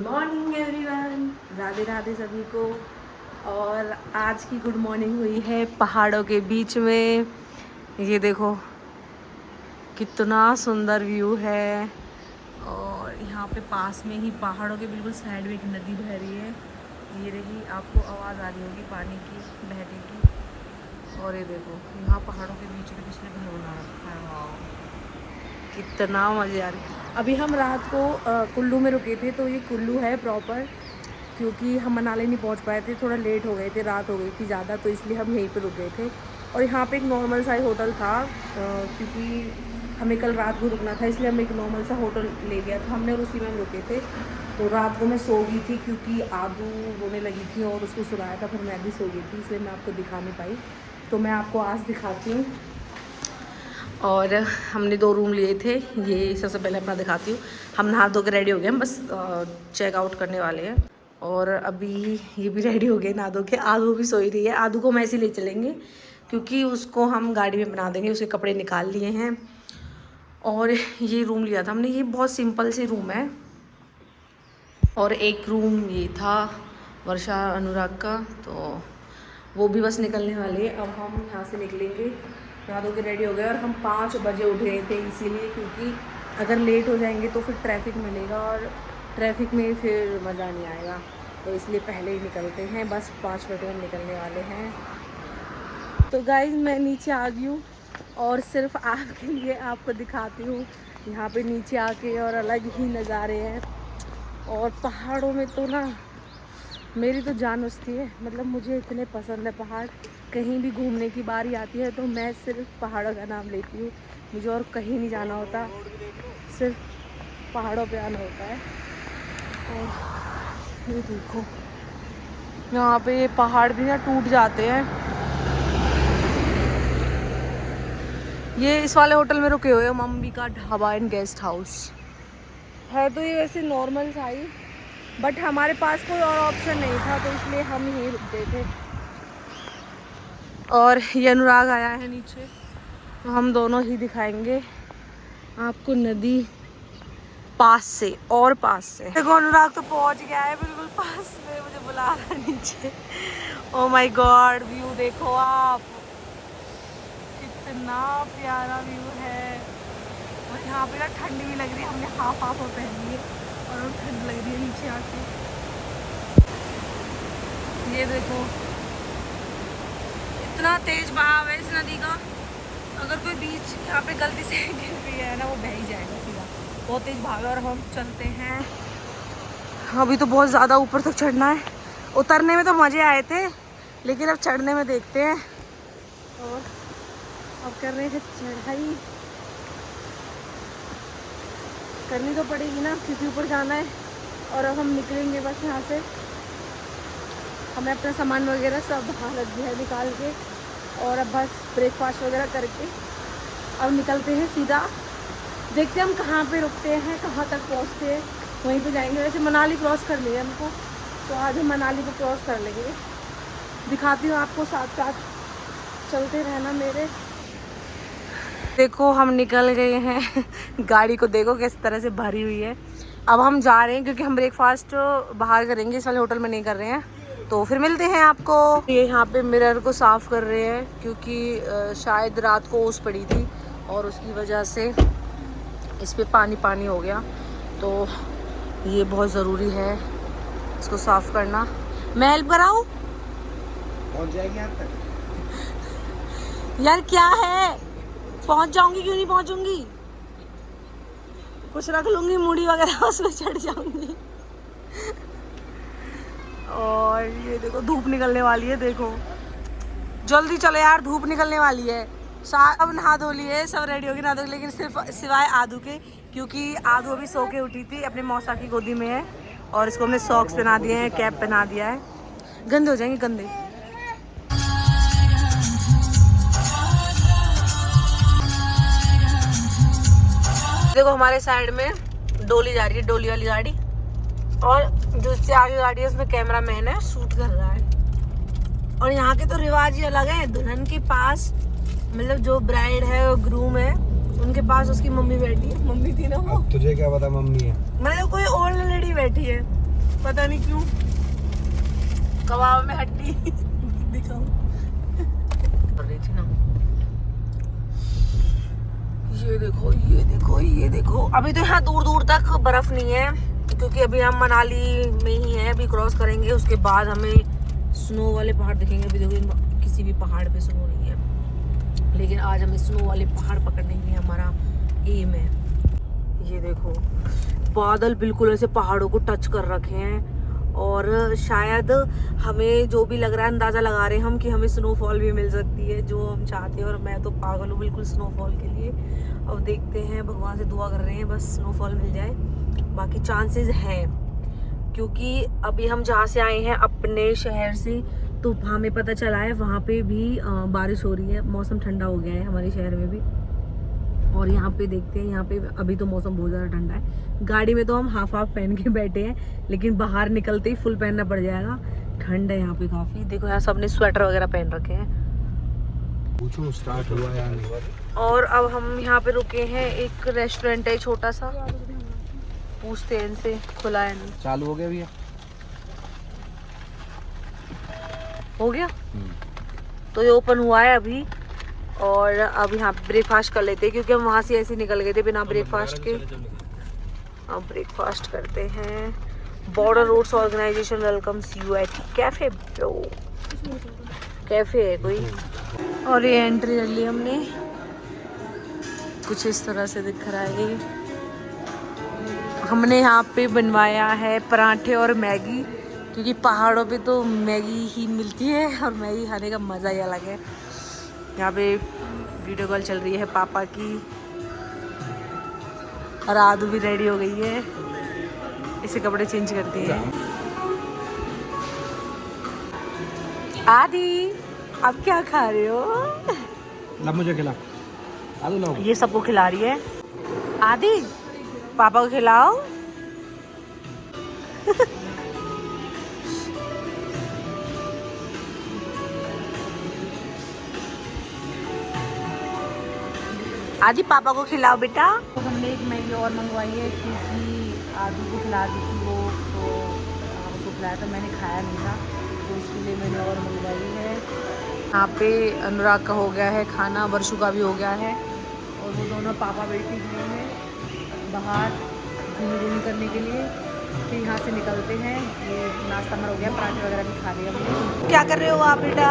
Morning everyone, Radhe Radhe सभी को। और आज की गुड मॉर्निंग हुई है पहाड़ों के बीच में। ये देखो कितना सुंदर व्यू है। और यहाँ पे पास में ही पहाड़ों के बिल्कुल साइड में एक नदी बह रही है। ये रही, आपको आवाज़ आ रही होगी पानी की बहने की। और ये देखो यहाँ पहाड़ों के बीच में किसने घर बना रखा है। वाह, कितना मज़े आ रही है। अभी हम रात को कुल्लू में रुके थे, तो ये कुल्लू है प्रॉपर, क्योंकि हम मनाली नहीं पहुंच पाए थे, थोड़ा लेट हो गए थे, रात हो गई थी ज़्यादा, तो इसलिए हम यहीं पे रुक गए थे। और यहाँ पे एक नॉर्मल सा होटल था, क्योंकि हमें कल रात को रुकना था, इसलिए हम एक नॉर्मल सा होटल ले गया था हमने और उसी में हम रुके थे। तो रात को मैं सो गई थी क्योंकि आदू रोने लगी थी और उसको सुलाया था, फिर मैं भी सो गई थी, इसलिए मैं आपको दिखा नहीं पाई। तो मैं आपको आज दिखाती हूँ। और हमने 2 रूम लिए थे, ये सबसे पहले अपना दिखाती हूँ। हम नहा धो के रेडी हो गए, हम बस चेकआउट करने वाले हैं। और अभी ये भी रेडी हो गए नहा धो के। आदू भी सोई रही है, आदू को हम ऐसे ले चलेंगे क्योंकि उसको हम गाड़ी में बना देंगे, उसके कपड़े निकाल लिए हैं। और ये रूम लिया था हमने, ये बहुत सिंपल सी रूम है। और एक रूम ये था वर्षा अनुराग का, तो वो भी बस निकलने वाले हैं। अब हम यहाँ से निकलेंगे, नहा धो के रेडी हो गए। और हम 5 बजे उठ गए थे इसीलिए, क्योंकि अगर लेट हो जाएंगे तो फिर ट्रैफिक मिलेगा और ट्रैफिक में फिर मज़ा नहीं आएगा, तो इसलिए पहले ही निकलते हैं। बस 5 बजे हम निकलने वाले हैं। तो गाइस मैं नीचे आ गई हूँ और सिर्फ आपके लिए आपको दिखाती हूँ यहाँ पे नीचे आके, और अलग ही नज़ारे हैं। और पहाड़ों में तो ना मेरी तो जान बसती है, मतलब मुझे इतने पसंद है पहाड़। कहीं भी घूमने की बारी आती है तो मैं सिर्फ पहाड़ों का नाम लेती हूँ, मुझे और कहीं नहीं जाना होता, सिर्फ पहाड़ों पे आना होता है। और ये देखो यहाँ पे ये पहाड़ भी ना टूट जाते हैं। ये इस वाले होटल में रुके हुए हैं, मम्मी का ढाबा एंड गेस्ट हाउस है। तो ये वैसे नॉर्मल सा ही, बट हमारे पास कोई और ऑप्शन नहीं था, तो इसलिए हम यहीं रुक गए थे। और ये अनुराग आया है नीचे, तो हम दोनों ही दिखाएंगे आपको नदी पास से। और पास से देखो अनुराग तो पहुंच गया है बिल्कुल पास में, मुझे बुला रहा है नीचे। ओ माय गॉड, व्यू देखो आप, कितना प्यारा व्यू है। और यहाँ पे ना ठंडी भी लग रही है, हमने हाफ पहनी है और ठंड लग रही है नीचे आके। ये देखो इतना तेज बहाव है इस नदी का, अगर कोई बीच यहाँ पे गलती से गिर भी है ना, वो बह ही जाएगा सीधा, बहुत तेज बहाव है। और हम चलते हैं, अभी तो बहुत ज़्यादा ऊपर तक चढ़ना है। उतरने में तो मज़े आए थे, लेकिन अब चढ़ने में देखते हैं। और अब कर रहे हैं चढ़ाई, करनी तो पड़ेगी ना क्योंकि ऊपर जाना है। और अब हम निकलेंगे बस यहाँ से। हमें अपना सामान वगैरह सब बाहर रख दिया है निकाल के, और अब बस ब्रेकफास्ट वगैरह करके अब निकलते हैं सीधा। देखते हैं हम कहाँ पे रुकते हैं, कहाँ तक पहुँचते हैं, वहीं पे जाएंगे। वैसे मनाली क्रॉस कर लिया हमको, तो आज हम मनाली को क्रॉस कर लेंगे। दिखाती हूँ आपको, साथ साथ चलते रहना मेरे। देखो हम निकल गए हैं गाड़ी को देखो किस तरह से भरी हुई है। अब हम जा रहे हैं क्योंकि हम ब्रेकफास्ट बाहर करेंगे, इस वाले होटल में नहीं कर रहे हैं। तो फिर मिलते हैं आपको। ये यहाँ पे मिरर को साफ़ कर रहे हैं क्योंकि शायद रात को ओस पड़ी थी और उसकी वजह से इस पे पानी पानी हो गया, तो ये बहुत ज़रूरी है इसको साफ़ करना। मैं हेल्प कराऊँ? पहुंच जाएगी यहाँ तक? यार क्या है, पहुंच जाऊंगी, क्यों नहीं पहुंचूंगी, कुछ रख लूंगी मूड़ी वगैरह उसमें चढ़ जाऊंगी। और ये देखो धूप निकलने वाली है, देखो जल्दी चलो यार, धूप निकलने वाली है। सब नहा धो लिए, सब रेडी हो गए नहा धो, लेकिन सिर्फ सिवाय आदू के, क्योंकि आदू अभी सो के उठी थी, अपने मौसा की गोदी में है। और इसको हमने सॉक्स पहना दिए हैं, कैप पहना दिया है, गंदे हो जाएंगे गंदे। देखो हमारे साइड में डोली जा रही है, डोली वाली गाड़ी, और जो इससे आगे गाड़ी है उसमें कैमरा मैन है, शूट कर रहा है। और यहाँ के तो रिवाज ही अलग है, दुल्हन के पास, मतलब जो ब्राइड है और ग्रूम है, उनके पास उसकी मम्मी बैठी है, मम्मी थी ना वो। तुझे क्या पता मम्मी है? मतलब कोई ओल्ड लेडी बैठी है, पता नहीं क्यों कबाब में हड्डी दिखाऊं कर रही थी ना। ये देखो ये देखो ये देखो। अभी तो यहाँ दूर दूर तक बर्फ नहीं है क्योंकि अभी हम मनाली में ही हैं। अभी क्रॉस करेंगे उसके बाद हमें स्नो वाले पहाड़ दिखेंगे। अभी देखो किसी भी पहाड़ पे स्नो नहीं है, लेकिन आज हमें स्नो वाले पहाड़ पकड़ने के लिए हमारा एम है। ये देखो बादल बिल्कुल ऐसे पहाड़ों को टच कर रखे हैं और शायद हमें जो भी लग रहा है अंदाज़ा लगा रहे हैं हम कि हमें स्नोफॉल भी मिल सकती है जो हम चाहते हैं। और मैं तो पागल हूँ बिल्कुल स्नोफॉल के लिए। अब देखते हैं, भगवान से दुआ कर रहे हैं बस स्नोफॉल मिल जाए। बाकी चांसेस हैं क्योंकि अभी हम जहाँ से आए हैं अपने शहर से तो हमें पता चला है वहाँ पे भी बारिश हो रही है। मौसम ठंडा हो गया है हमारे शहर में भी। और यहाँ पे देखते हैं, यहाँ पे अभी तो मौसम बहुत ज़्यादा ठंडा है। गाड़ी में तो हम हाफ पहन के बैठे हैं लेकिन बाहर निकलते ही फुल पहनना पड़ जाएगा। ठंड है यहाँ पे काफ़ी। देखो यहाँ सबने स्वेटर वगैरह पहन रखे हैं। पूछो स्टार्ट हुआ या नहीं। और अब हम यहाँ पे रुके हैं, एक रेस्टोरेंट है छोटा सा। पूछते हैं इनसे खुला है नहीं। चालू हो गया भैया? हो गया तो ये ओपन हुआ है अभी। और अब यहाँ ब्रेकफास्ट कर लेते हैं क्योंकि हम वहाँ से ऐसे निकल गए थे बिना ब्रेकफास्ट के। अब ब्रेकफास्ट करते हैं। Border Roads Organisation welcomes you at Cafe Bro. Cafe है कोई। और ये एंट्री कर ली हमने। कुछ इस तरह से दिख रहा है। हमने यहाँ पे बनवाया है पराठे और मैगी क्योंकि पहाड़ों पे तो मैगी ही मिलती है और मैगी खाने का मज़ा ही अलग है। यहाँ पे वीडियो कॉल चल रही है पापा की और आदू भी रेडी हो गई है। इसे कपड़े चेंज करती है। आदि आप क्या खा रहे हो? ला मुझे खिला। आलू लाओ। ये सबको खिला रही है। आदि पापा को खिलाओ। आदि पापा को खिलाओ बेटा। तो हमने एक मैगी और मंगवाई है क्योंकि आदि को खिला दी थी वो, तो उसको खिलाया था, मैंने खाया नहीं था तो उसके लिए मैंने और मंगवाई है। यहाँ पे अनुराग का हो गया है खाना, वर्षु का भी हो गया है और वो दोनों पापा बेटी हुए हैं बाहर घूमी करने के लिए। फिर यहाँ से निकलते हैं। ये नाश्ता हमारा हो गया, पराठे वगैरह भी खा लिया हमने। क्या कर रहे हो आप बेटा?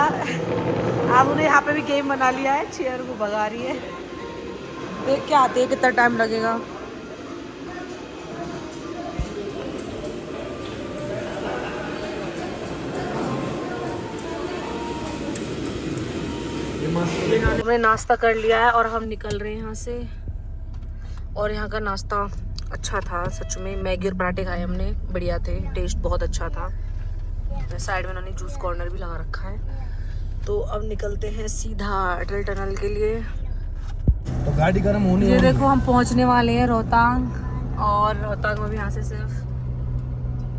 आप उन्हें यहाँ पे भी गेम बना लिया है, चेयर को भगा रही है। देख के आते हैं कितना टाइम लगेगा। हमने नाश्ता कर लिया है और हम निकल रहे हैं यहाँ से। और यहाँ का नाश्ता अच्छा था सच में। मैगी और पराठे खाए हमने, बढ़िया थे, टेस्ट बहुत अच्छा था। साइड में उन्होंने जूस कॉर्नर भी लगा रखा है। तो अब निकलते हैं सीधा अटल टनल के लिए। तो गाड़ी गर्म होनी ये देखो हम पहुंचने वाले हैं रोहतांग। और रोहतांग में भी यहाँ से सिर्फ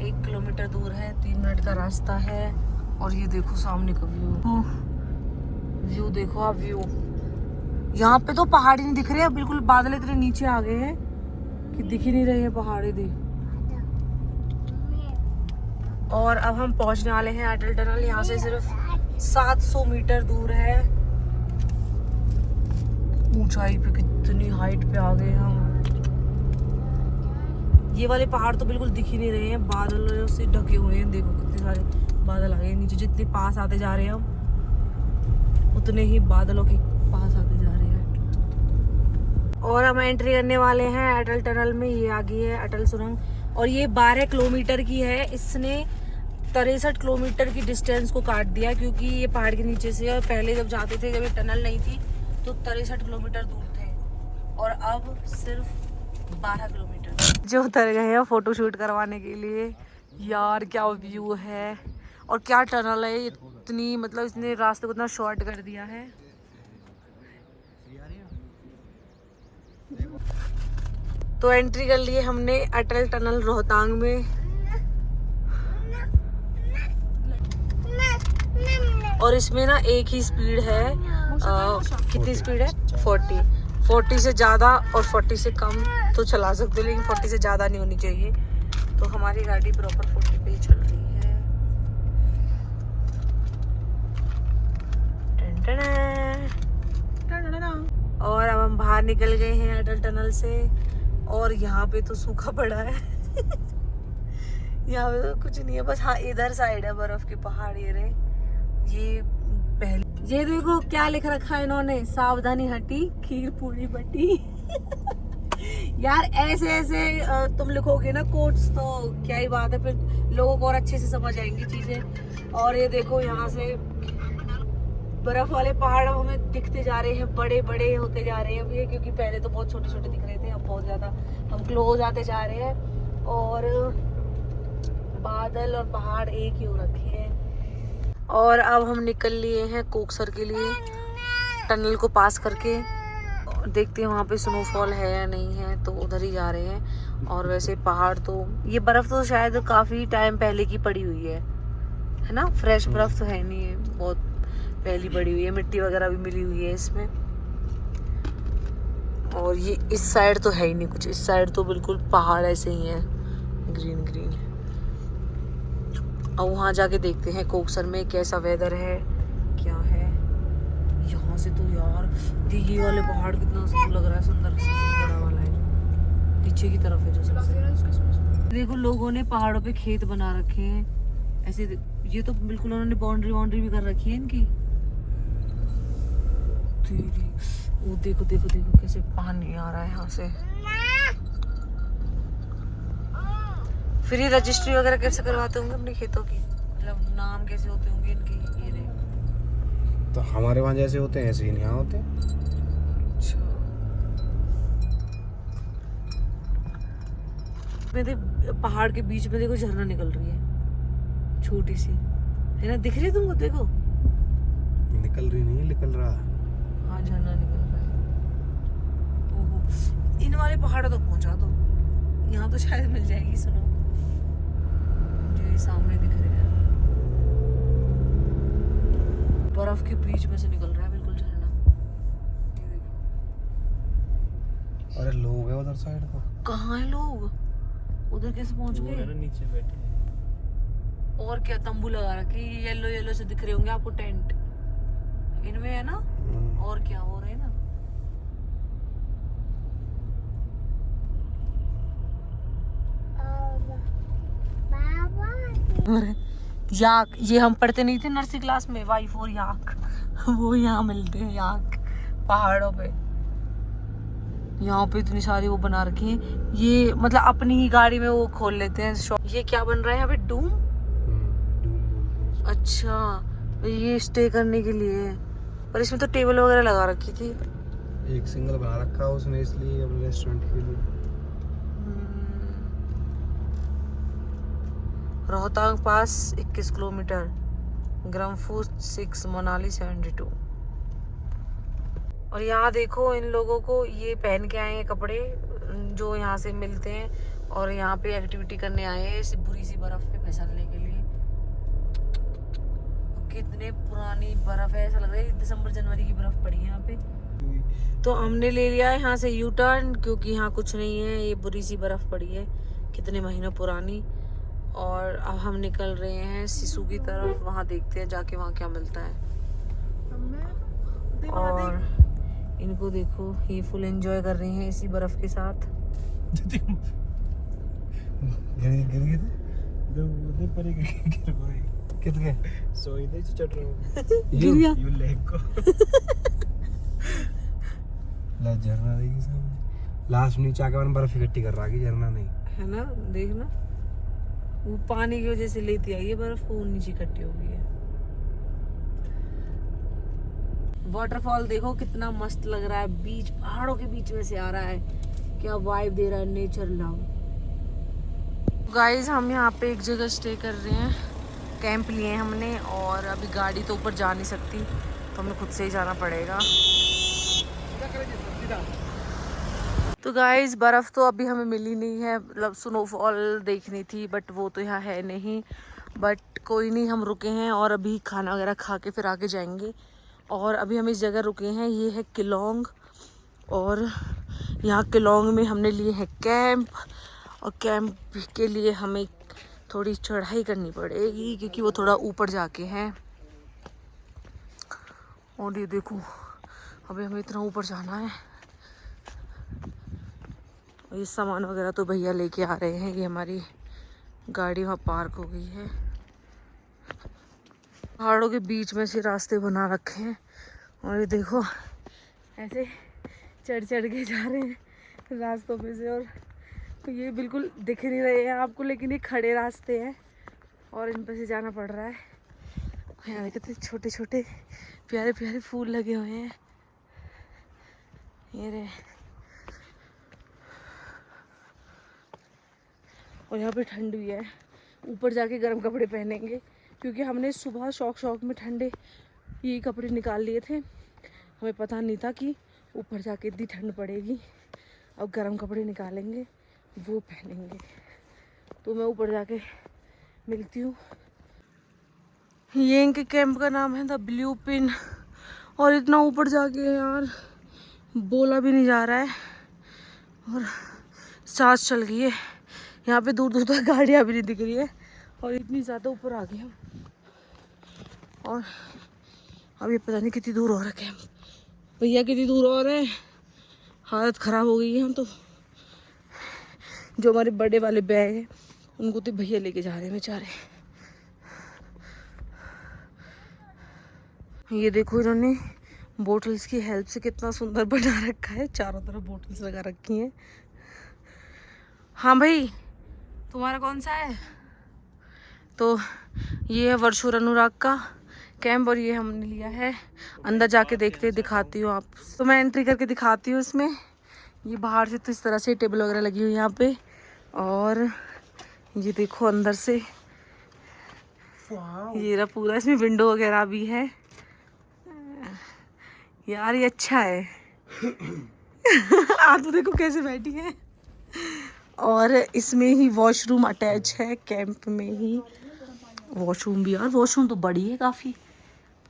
1 किलोमीटर दूर है, 3 मिनट का रास्ता है। और ये देखो सामने का व्यू देखो आप। व्यू यहाँ पे तो पहाड़ ही नहीं दिख रहे हैं, बिल्कुल बादल इतने नीचे आ गए हैं कि दिख ही नहीं रहे हैं पहाड़ी देख। और अब हम पहुंचने वाले हैं अटल टनल। यहाँ से सिर्फ 700 मीटर दूर है। ऊंचाई पे कितनी हाइट पे आ गए हम। ये वाले पहाड़ तो बिल्कुल दिख ही नहीं रहे हैं, बादलों से ढके हुए हैं। देखो कितने सारे बादल आ गए नीचे। जितने पास आते जा रहे हैं हम उतने ही बादलों के पास आते जा रहे हैं। और हम एंट्री करने वाले हैं अटल टनल में। ये आ गई है अटल सुरंग और ये 12 किलोमीटर की है। इसने 63 किलोमीटर की डिस्टेंस को काट दिया क्योंकि ये पहाड़ के नीचे से, और पहले जब जाते थे जब ये टनल नहीं थी तो 63 किलोमीटर दूर थे और अब सिर्फ 12 किलोमीटर। जो उतर गए हैं फोटो शूट करवाने के लिए। यार क्या व्यू है और क्या टनल है। इतनी मतलब इसने रास्ते को इतना शॉर्ट कर दिया है। तो एंट्री कर लिए हमने अटल टनल रोहतांग में। और इसमें ना एक ही स्पीड है। कितनी स्पीड है? 40 से ज़्यादा और 40 से कम तो चला सकते हो, लेकिन 40 से ज़्यादा नहीं होनी चाहिए। तो हमारी गाड़ी प्रॉपर 40 पे ही चल रही है। और अब हम बाहर निकल गए हैं अटल टनल से, और यहाँ पे तो सूखा पड़ा है। यहाँ पे तो कुछ नहीं है, बस हाँ इधर साइड है बर्फ के पहाड़ ये रहे। ये पहले ये देखो क्या लिख रखा है इन्होंने, सावधानी हटी खीर पूरी बटी। यार ऐसे ऐसे तुम लिखोगे ना कोट्स तो क्या ही बात है, फिर लोगों को और अच्छे से समझ आएंगी चीजें। और ये देखो यहाँ से बर्फ वाले पहाड़ अब हमें दिखते जा रहे हैं, बड़े बड़े होते जा रहे हैं अभी, क्योंकि पहले तो बहुत छोटे छोटे दिख रहे थे, अब बहुत ज्यादा हम क्लोज आते जा रहे हैं। और बादल और पहाड़ एक ही हो रखे हैं। और अब हम निकल लिए हैं कोकसर के लिए, टनल को पास करके देखते हैं वहाँ पे स्नोफॉल है या नहीं है, तो उधर ही जा रहे हैं। और वैसे पहाड़ तो ये बर्फ तो शायद काफी टाइम पहले की पड़ी हुई है ना, फ्रेश बर्फ तो है नहीं है, बहुत पहली पड़ी हुई है, मिट्टी वगैरह भी मिली हुई है इसमें। और ये इस साइड तो है ही नहीं कुछ, इस साइड तो बिल्कुल पहाड़ ऐसे ही है, ग्रीन ग्रीन। और वहाँ जाके देखते हैं कोकसर में कैसा वेदर है, क्या है। यहाँ से तो यार ये वाले पहाड़ कितना सुंदर लग रहा है, सुंदर बड़ा वाला है, पीछे की तरफ है जो सबसे। देखो लोगों ने पहाड़ों पे खेत बना रखे हैं ऐसे, ये तो बिल्कुल उन्होंने बाउंड्री भी कर रखी है इनकी। वो देखो देखो देखो कैसे पानी आ रहा है यहाँ से। फिर ये रजिस्ट्री वगैरह कैसे करवाते होंगे अपने खेतों की, मतलब नाम कैसे होते होंगे इनके, ये रे। तो हमारे वहाँ जैसे होते हैं ऐसे ही यहाँ होते हैं। अच्छा मेरे पहाड़ के बीच में देखो झरना निकल रही है, छोटी सी है ना, दिख रही है तुमको? देखो निकल रही नहीं, निकल रहा। हाँ झरना निकल रहा है। ओहो इन वाले पहाड़ों तक पहुंचा दो, यहाँ तो शायद मिल जाएगी। सुनो जो ये सामने दिख रहे हैं, बर्फ के बीच में से निकल रहा है बिल्कुल झरना। ये देखो। अरे लोग है उधर साइड को। कहाँ है लोग? उधर कैसे पहुंच गए? नीचे बैठे। और क्या तंबू लगा रखे, येलो येलो से दिख रहे होंगे आपको, टेंट इनमें है ना। और क्या हो रहे हैं ना, याक, ये हम पढ़ते नहीं थे नर्सरी क्लास में, वाइफ और याक। वो यहाँ मिलते हैं याक पहाड़ों पे। यहाँ पे इतनी सारी वो बना रखी है, ये मतलब अपनी ही गाड़ी में वो खोल लेते हैं शॉप। ये क्या बन रहा है यहाँ पे, डूम? अच्छा ये स्टे करने के लिए है, पर इसमें तो टेबल वगैरह लगा रखी थी। एक सिंगल बना रखा है उसने इसलिए अपने रेस्टोरेंट के लिए। रोहतांग पास 21 किलोमीटर, ग्रमफू 6, मनाली 72। और यहाँ देखो इन लोगों को ये पहन के आए हैं कपड़े जो यहाँ से मिलते हैं, और यहाँ पे एक्टिविटी करने आए हैं इस बुरी सी बर्फ पे फिसलने के लिए। कितने पुरानी बर्फ है, ऐसा लग रहा है दिसंबर जनवरी की बर्फ पड़ी है यहाँ पे। तो हमने ले लिया है यहाँ से यू टर्न, क्योंकि यहाँ कुछ नहीं है, ये बुरी सी बर्फ पड़ी है कितने महीनों पुरानी। और अब हम निकल रहे हैं सिसु की तरफ, वहाँ देखते हैं जाके वहाँ क्या मिलता है। और इनको देखो ये फुल एंजॉय कर रहे हैं इसी बर्फ के साथ। कितने सोईदे चट रहा गिर गया। यू लेग को ला झरना देखी सामने, लास्ट नीचे आके मैंने बर्फ इकट्ठी कर रहा कि झरना नहीं है ना, देखना वो पानी की वजह से लेती आई है बर्फ को, नीचे इकट्ठी हो गई है। वाटरफॉल देखो कितना मस्त लग रहा है, बीच पहाड़ों के बीच में से आ रहा है, क्या वाइब दे रहा है, नेचर लव। गाइस हम यहाँ पे एक जगह स्टे कर रहे हैं, कैंप लिए हमने, और अभी गाड़ी तो ऊपर जा नहीं सकती तो हमें खुद से ही जाना पड़ेगा। तो गाइस बर्फ़ तो अभी हमें मिली नहीं है, मतलब स्नोफॉल देखनी थी बट वो तो यहाँ है नहीं। बट कोई नहीं, हम रुके हैं और अभी खाना वगैरह खा के फिर आगे जाएंगे। और अभी हम इस जगह रुके हैं, ये है किलोंग, और यहाँ किलोंग में हमने लिए हैं कैंप। और कैंप के लिए हमें थोड़ी चढ़ाई करनी पड़ेगी क्योंकि वो थोड़ा ऊपर जाके है। और ये देखो अभी हमें इतना ऊपर जाना है। ये सामान वगैरह तो भैया लेके आ रहे हैं। ये हमारी गाड़ी वहाँ पार्क हो गई है। पहाड़ों के बीच में से रास्ते बना रखे हैं और ये देखो ऐसे चढ़ चढ़ के जा रहे हैं रास्तों पे से। और ये बिल्कुल दिख नहीं रहे हैं आपको, लेकिन ये खड़े रास्ते हैं और इन पर से जाना पड़ रहा है। यहाँ देखते छोटे छोटे प्यारे प्यारे फूल लगे हुए हैं। ये रहे। और यहाँ पे ठंड भी है। ऊपर जाके गर्म कपड़े पहनेंगे क्योंकि हमने सुबह शौक में ठंडे ये कपड़े निकाल लिए थे। हमें पता नहीं था कि ऊपर जाके इतनी ठंड पड़ेगी। अब गर्म कपड़े निकालेंगे, वो पहनेंगे। तो मैं ऊपर जाके मिलती हूँ। ये इनके कैंप का नाम है द ब्लू पिन। और इतना ऊपर जाके यार बोला भी नहीं जा रहा है और सांस चल गई है। यहाँ पे दूर दूर तक गाड़ियाँ भी नहीं दिख रही है और इतनी ज़्यादा ऊपर आ गए हम। और अब ये पता नहीं कितनी दूर और है कैंप। भैया कितनी दूर और है, हालत ख़राब हो गई है। हम तो जो हमारे बड़े वाले बैग हैं उनको तो भैया लेके जा रहे हैं बेचारे। ये देखो इन्होंने बोटल्स की हेल्प से कितना सुंदर बना रखा है। चारों तरफ बोटल्स लगा रखी हैं। हाँ भाई तुम्हारा कौन सा है? तो ये है वर्षोर अनुराग का कैंप और ये हमने लिया है। अंदर जाके देखते दिखाती हूँ आप। तो मैं एंट्री करके दिखाती हूँ इसमें। ये बाहर से तो इस तरह से टेबल वगैरह लगी हुई है यहाँ पे। और ये देखो अंदर से ये रहा पूरा। इसमें विंडो वगैरह भी है यार। ये अच्छा है। आप तो देखो कैसे बैठी है। और इसमें ही वॉशरूम अटैच है कैंप में ही। वॉशरूम भी यार, वॉशरूम तो बड़ी है काफ़ी।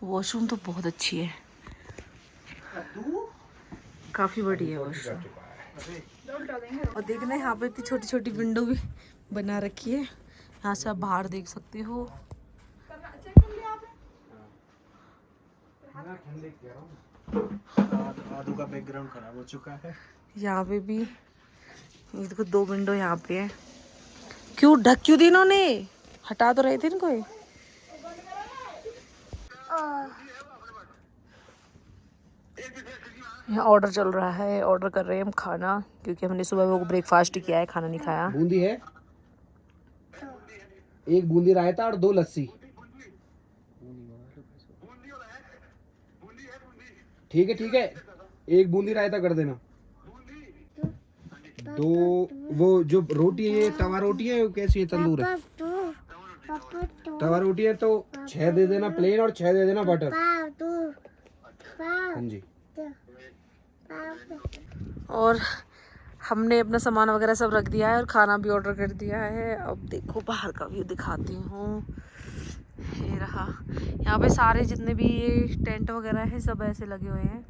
वॉशरूम तो बहुत अच्छी है, काफ़ी बड़ी है वॉशरूम। और देखना यहाँ पे इतनी छोटी छोटी विंडो भी बना रखी है। यहाँ से आप बाहर देख सकते हो। आदू का बैकग्राउंड खराब हो चुका है। यहाँ पे भी ये देखो 2 विंडो यहाँ पे है। क्यों ढक क्यों दी इन्होंने? हटा तो रहे थे इनको। यहाँ ऑर्डर चल रहा है। ऑर्डर कर रहे हैं हम खाना क्योंकि हमने सुबह वो ब्रेकफास्ट किया है, खाना नहीं खाया। बूंदी है, 1 बूंदी रायता और 2 लस्सी। ठीक है 1 बूंदी रायता कर देना। 2 वो जो रोटी है तवा रोटी है कैसी है, तंदूर है? तवा रोटी है तो 6 दे देना प्लेन और 6 दे देना बटर। हाँ जी। और हमने अपना सामान वगैरह सब रख दिया है और खाना भी ऑर्डर कर दिया है। अब देखो बाहर का व्यू दिखाती हूँ। ये रहा। यहाँ पे सारे जितने भी ये टेंट वगैरह है सब ऐसे लगे हुए हैं।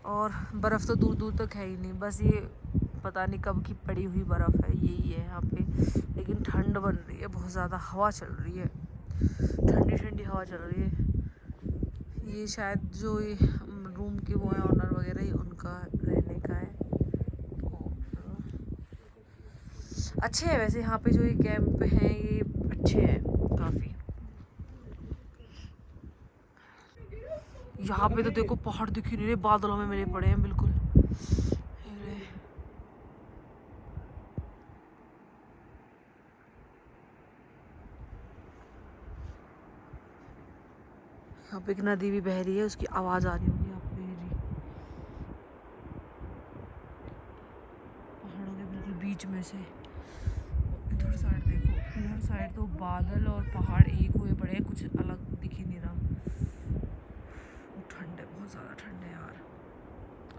और बर्फ़ तो दूर दूर तक है ही नहीं, बस ये पता नहीं कब की पड़ी हुई बर्फ़ है, यही है यहाँ पे। लेकिन ठंड बन रही है बहुत ज़्यादा, हवा चल रही है, ठंडी ठंडी हवा चल रही है। ये शायद जो ये रूम के वो हैं ऑनर वगैरह, ही उनका रहने का है। अच्छे हैं वैसे यहाँ पे जो ये कैंप हैं, ये अच्छे हैं काफ़ी। यहाँ पे तो देखो पहाड़ दिख ही नहीं रहे, बादलों में मिले पड़े हैं बिल्कुल। यहाँ पे एक नदी भी बह रही है, उसकी आवाज़ आ रही होगी आप मेरी। पहाड़ों के बिल्कुल बीच में से इधर साइड देखो, इधर साइड तो बादल और पहाड़ एक हुए पड़े हैं, कुछ अलग दिख ही नहीं रहा। ठंड है, बहुत ज़्यादा ठंड है यार।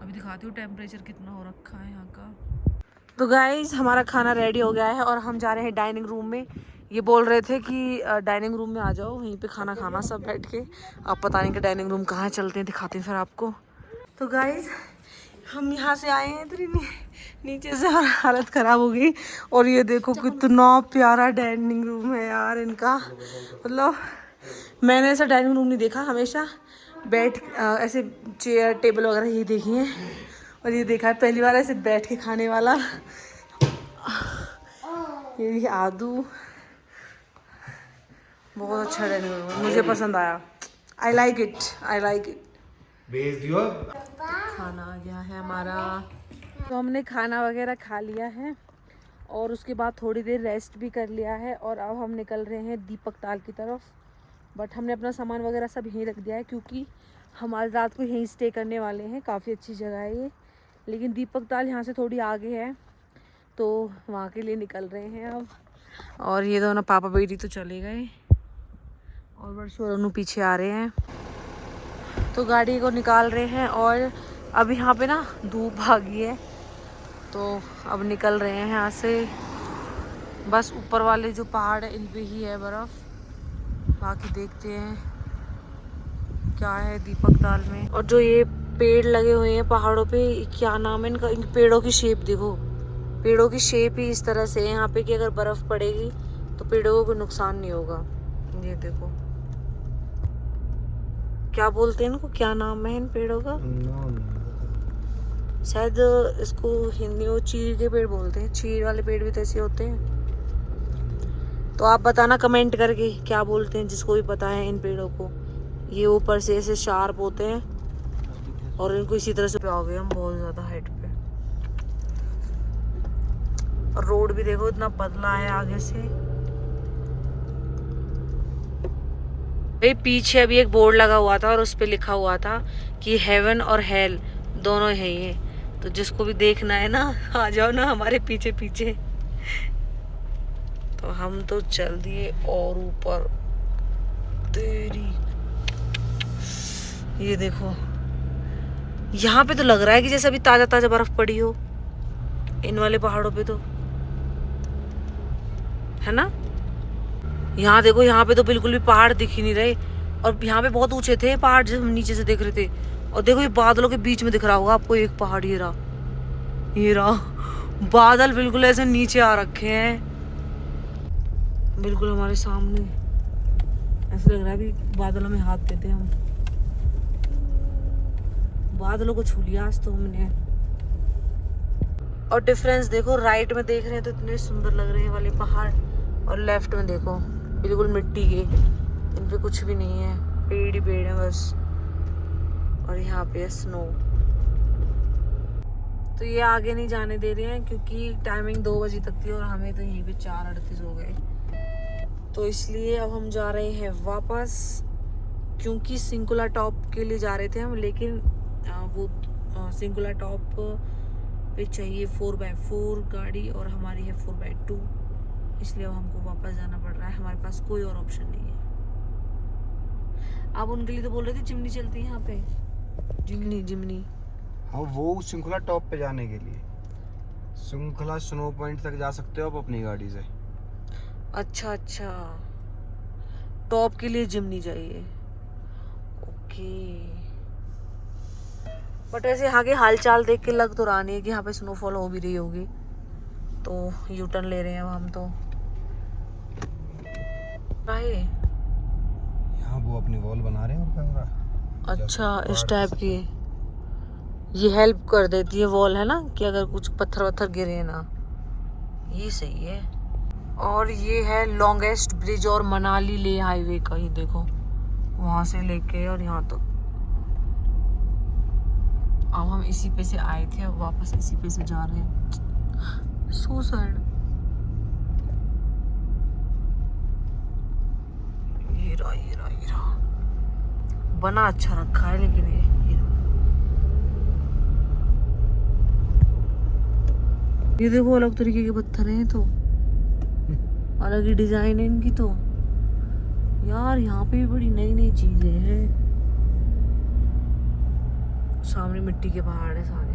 अभी दिखाती हूँ टेम्परेचर कितना हो रखा है यहाँ का। तो गाइज हमारा खाना रेडी हो गया है और हम जा रहे हैं डाइनिंग रूम में। ये बोल रहे थे कि डाइनिंग रूम में आ जाओ, वहीं पे खाना खाना सब बैठ के। आप पता नहीं कि डाइनिंग रूम कहाँ चलते हैं, दिखाते हैं फिर आपको। तो गाइज हम यहाँ से आए हैं इधर नीचे से और हालत खराब हो गई। और ये देखो कितना प्यारा डाइनिंग रूम है यार इनका। मतलब मैंने ऐसा डाइनिंग रूम नहीं देखा, हमेशा बैठ ऐसे चेयर टेबल वगैरह ये देखी हैं, और ये देखा है पहली बार ऐसे बैठ के खाने वाला। ये देखिए आदू, बहुत अच्छा डाइनिंग रूम है, मुझे पसंद आया। I like it. भेज दियो। खाना आ गया है हमारा, तो हमने खाना वगैरह खा लिया है और उसके बाद थोड़ी देर रेस्ट भी कर लिया है। और अब हम निकल रहे हैं दीपक ताल की तरफ। बट हमने अपना सामान वगैरह सब यहीं रख दिया है, क्योंकि हमारी रात को यहीं स्टे करने वाले हैं। काफ़ी अच्छी जगह है ये, लेकिन दीपक ताल यहाँ से थोड़ी आगे है, तो वहाँ के लिए निकल रहे हैं अब। और ये दोनों पापा बेटी तो चले गए और वर्षा और अनु पीछे आ रहे हैं, तो गाड़ी को निकाल रहे हैं। और अब यहाँ पे ना धूप आ गई है, तो अब निकल रहे हैं यहाँ से। बस ऊपर वाले जो पहाड़ है इन पे ही है बर्फ़, बाकी देखते हैं क्या है दीपक ताल में। और जो ये पेड़ लगे हुए हैं पहाड़ों पे, क्या नाम है इनका, इन पेड़ों की शेप देखो, पेड़ों की शेप ही इस तरह से है यहाँ पे कि अगर बर्फ़ पड़ेगी तो पेड़ों को कोई नुकसान नहीं होगा। ये देखो क्या बोलते हैं इनको, क्या नाम है इन पेड़ों का, शायद इसको हिंदी में चीड़ के पेड़ बोलते हैं। चीड़ वाले पेड़ भी तो ऐसे होते हैं। तो आप बताना कमेंट करके क्या बोलते हैं, जिसको भी पता है इन पेड़ों को। ये ऊपर से ऐसे शार्प होते हैं और इनको इसी तरह से पे आ गए हम बहुत ज़्यादा हाइट पे। और रोड भी देखो इतना पतला है आगे से। भाई पीछे अभी एक बोर्ड लगा हुआ था और उस पे लिखा हुआ था कि हेवन और हेल दोनों है ये, तो जिसको भी देखना है ना आ जाओ ना हमारे पीछे पीछे। तो हम तो चल दिए और ऊपर तेरी, ये देखो यहाँ पे तो लग रहा है कि जैसे अभी ताजा ताजा बर्फ पड़ी हो इन वाले पहाड़ों पे, तो है ना। यहाँ देखो, यहाँ पे तो बिल्कुल भी पहाड़ दिख ही नहीं रहे, और यहाँ पे बहुत ऊंचे थे पहाड़ जो हम नीचे से देख रहे थे। और देखो ये बादलों के बीच में दिख रहा होगा आपको एक पहाड़, ये रहा बादल बिल्कुल ऐसे नीचे आ रखे हैं, बिल्कुल हमारे सामने। ऐसा लग रहा है अभी बादलों में हाथ देते हम, बादलों को छू लिया आज तो हमने। और डिफरेंस देखो, राइट में देख रहे हैं तो इतने सुंदर लग रहे हैं वाले पहाड़, और लेफ्ट में देखो बिल्कुल मिट्टी के, इन पे कुछ भी नहीं है, पेड़ ही पेड़ है बस। और यहाँ पे है स्नो। तो ये आगे नहीं जाने दे रहे हैं क्योंकि टाइमिंग 2 बजे तक थी और हमें तो यहीं पे 4:38 हो गए, तो इसलिए अब हम जा रहे हैं वापस। क्योंकि सिंकुला टॉप के लिए जा रहे थे हम, लेकिन वो सिंकुला टॉप पे चाहिए 4x4 गाड़ी और हमारी है 4x2, इसलिए अब हमको वापस जाना पड़ रहा है। हमारे पास कोई और ऑप्शन नहीं है। आप उनके लिए तो बोल रहे थे जिमनी चलती है यहाँ पे, जिमनी। हाँ वो सिंकुला टॉप पे जाने के लिए, सिंकुला स्नो पॉइंट तक जा सकते हो आप अपनी गाड़ी से। अच्छा, टॉप के लिए जिमनी चाहिए, ओके। बट ऐसे यहाँ के हालचाल देख के लग तो रहा नहीं है कि यहाँ पे स्नोफॉल हो भी रही होगी, तो यू टर्न ले रहे हैं अब हम। तो यहाँ वो अपनी वॉल बना रहे हैं और क्या हो रहा है। अच्छा, इस टाइप की ये हेल्प कर देती है वॉल, है ना, कि अगर कुछ पत्थर वत्थर गिरे ना, ये सही है। और ये है लॉन्गेस्ट ब्रिज और मनाली ले हाईवे का, ये देखो वहां से लेके और यहाँ तक। अब हम इसी पे से आए थे, अब वापस इसी पे से जा रहे हैं। So sad. ये रहा बना अच्छा रखा है, लेकिन ये देखो अलग तरीके के पत्थर हैं, तो अलग ही डिजाइन है इनकी। तो यार यहाँ पे भी बड़ी नई नई चीजें हैं। सामने मिट्टी के पहाड़ है सारे।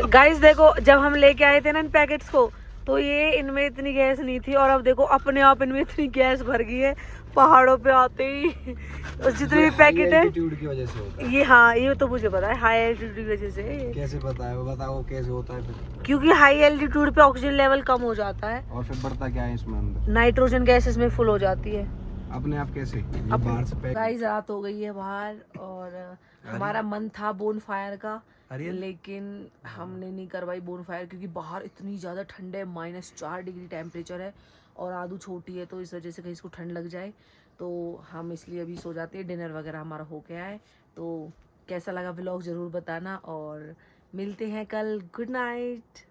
गाइस देखो, जब हम लेके आए थे ना इन पैकेट्स को, तो ये इनमें इतनी गैस नहीं थी और अब देखो अपने आप इनमें इतनी गैस भर गई है पहाड़ों पे आते ही। और जितने भी पैकेट है एल्टीट्यूड की वजह से होता है। ये, हाँ ये तो मुझे पता है, हाई एल्टीट्यूड की वजह से। कैसे पता है, बताओ कैसे होता है फिर? क्योंकि हाई एल्टीट्यूड पे ऑक्सीजन लेवल कम हो जाता है और फिर बढ़ता क्या है इसमें अंदर? नाइट्रोजन गैस इसमें फुल हो जाती है अपने आप कैसे? ये बाहर से पैक। गाइस रात हो गई है बाहर और हमारा मन था बोन फायर का, लेकिन हमने नहीं करवाई बोन फायर क्योंकि बाहर इतनी ज़्यादा ठंड है, -4 डिग्री टेम्परेचर है और आदू छोटी है तो इस वजह से कहीं इसको ठंड लग जाए तो हम इसलिए अभी सो जाते हैं। डिनर वगैरह हमारा हो गया है। तो कैसा लगा व्लॉग ज़रूर बताना और मिलते हैं कल। Good night.